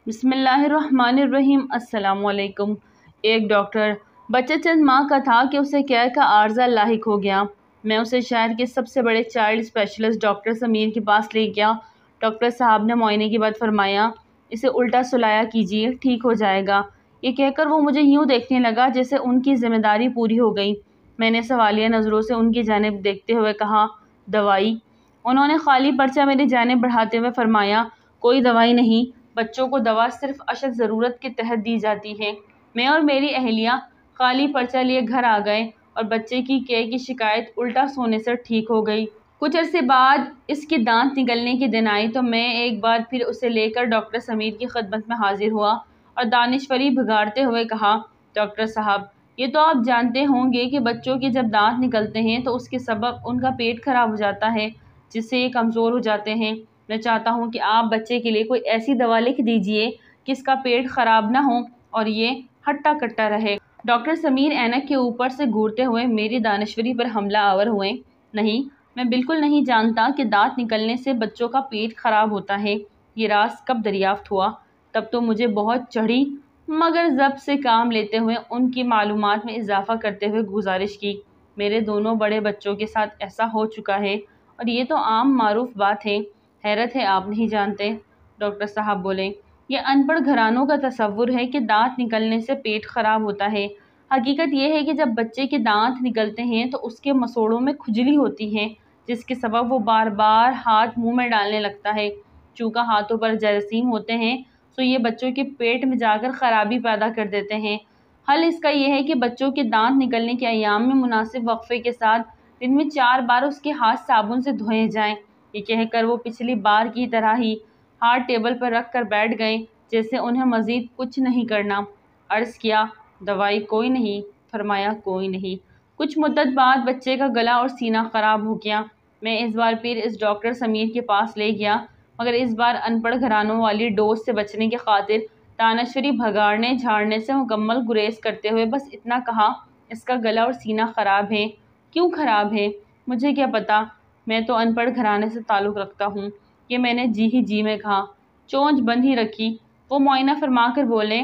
बिस्मिल्लाहिर्रहमानिर्रहीम। अस्सलामुअलैकुम। एक डॉक्टर, बच्चा चंद माह का था कि उसे कैर का आर्जा लाहिक हो गया। मैं उसे शहर के सबसे बड़े चाइल्ड स्पेशलिस्ट डॉक्टर समीर के पास ले गया। डॉक्टर साहब ने मुआयने के बाद फरमाया, इसे उल्टा सुलाया कीजिए, ठीक हो जाएगा। ये कहकर वो मुझे यूँ देखने लगा जैसे उनकी जिम्मेदारी पूरी हो गई। मैंने सवालिया नज़रों से उनकी जानिब देखते हुए कहा, दवाई? उन्होंने खाली पर्चा मेरी जानिब बढ़ाते हुए फरमाया, कोई दवाई नहीं, बच्चों को दवा सिर्फ अशद ज़रूरत के तहत दी जाती है। मैं और मेरी अहलिया खाली पर्चा लिए घर आ गए और बच्चे की कै की शिकायत उल्टा सोने से ठीक हो गई। कुछ अरसे बाद इसके दांत निकलने के दिन आई तो मैं एक बार फिर उसे लेकर डॉक्टर समीर की खिदमत में हाजिर हुआ और दानिशवरी भगाड़ते हुए कहा, डॉक्टर साहब, ये तो आप जानते होंगे कि बच्चों के जब दांत निकलते हैं तो उसके सबब उनका पेट खराब हो जाता है, जिससे ये कमज़ोर हो जाते हैं। मैं चाहता हूँ कि आप बच्चे के लिए कोई ऐसी दवा लिख दीजिए कि इसका पेट ख़राब ना हो और ये हट्टा कट्टा रहे। डॉक्टर समीर ऐनक के ऊपर से घूरते हुए मेरी दानिशवरी पर हमला आवर हुए। नहीं, मैं बिल्कुल नहीं जानता कि दांत निकलने से बच्चों का पेट ख़राब होता है। ये राज कब दरियाफ्त हुआ? तब तो मुझे बहुत चढ़ी, मगर ज़ब्त से काम लेते हुए उनकी मालूमात में इजाफ़ा करते हुए गुजारिश की, मेरे दोनों बड़े बच्चों के साथ ऐसा हो चुका है और ये तो आम मारूफ बात है। हैरत है आप नहीं जानते। डॉक्टर साहब बोले, ये अनपढ़ घरानों का तसव्वुर है कि दांत निकलने से पेट खराब होता है। हकीकत यह है कि जब बच्चे के दांत निकलते हैं तो उसके मसोड़ों में खुजली होती है, जिसके सबब वो बार बार हाथ मुंह में डालने लगता है। चूँकि हाथों पर जरासीम होते हैं तो ये बच्चों के पेट में जाकर ख़राबी पैदा कर देते हैं। हल इसका यह है कि बच्चों के दांत निकलने के अयाम में मुनासिब वक्फे के साथ दिन में 4 बार उसके हाथ साबुन से धोए जाएं। ये कहकर वो पिछली बार की तरह ही हाथ टेबल पर रख कर बैठ गए, जैसे उन्हें मज़ीद कुछ नहीं करना। अर्ज़ किया, दवाई कोई नहीं? फरमाया, कोई नहीं। कुछ मुद्दत बाद बच्चे का गला और सीना ख़राब हो गया। मैं इस बार फिर इस डॉक्टर समीर के पास ले गया, मगर इस बार अनपढ़ घरानों वाली डोज से बचने की खातिर दानश्वरी भगाड़ने झाड़ने से मुकम्मल गुरेज करते हुए बस इतना कहा, इसका गला और सीना ख़राब है। क्यों ख़राब है? मुझे क्या पता, मैं तो अनपढ़ घराने से ताल्लुक़ रखता हूँ। ये मैंने जी ही जी में कहा, चोंच बंद ही रखी। वो मुआयना फरमा कर बोले,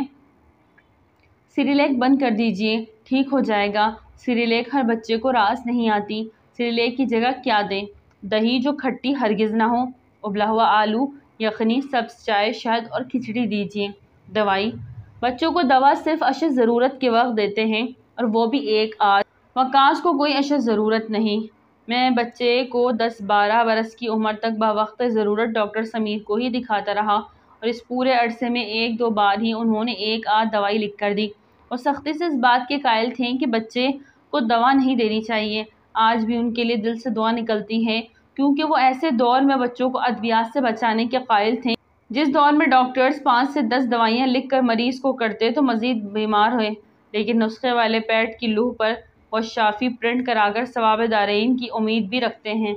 सिरिलेक बंद कर दीजिए, ठीक हो जाएगा। सिरिलेक हर बच्चे को रास नहीं आती। सिरिलेक की जगह क्या दें? दही जो खट्टी हरगिज़ ना हो, उबला हुआ आलू, यखनी, सब्ज़ चाय, शहद और खिचड़ी दीजिए। दवाई? बच्चों को दवा सिर्फ अशद ज़रूरत के वक्त देते हैं, और वो भी एक आध। वकास को कोई अशद ज़रूरत नहीं। मैं बच्चे को 10-12 बरस की उम्र तक बावक्त ज़रूरत डॉक्टर समीर को ही दिखाता रहा और इस पूरे अरसे में 1-2 बार ही उन्होंने एक आध दवाई लिख कर दी और सख्ती से इस बात के कायल थे कि बच्चे को दवा नहीं देनी चाहिए। आज भी उनके लिए दिल से दुआ निकलती है, क्योंकि वो ऐसे दौर में बच्चों को अद्वियात से बचाने के कायल थे जिस दौर में डॉक्टर्स 5 से 10 दवाइयाँ लिख कर मरीज़ को करते तो मज़ीद बीमार हुए, लेकिन नुस्खे वाले पैड की लूह पर और शाफी प्रिंट कराकर सवाब दारईन की उम्मीद भी रखते हैं।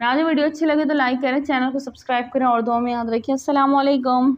नाज़रीन, वीडियो अच्छी लगे तो लाइक करें, चैनल को सब्सक्राइब करें और दुआ में याद रखिए। अस्सलाम वालेकुम।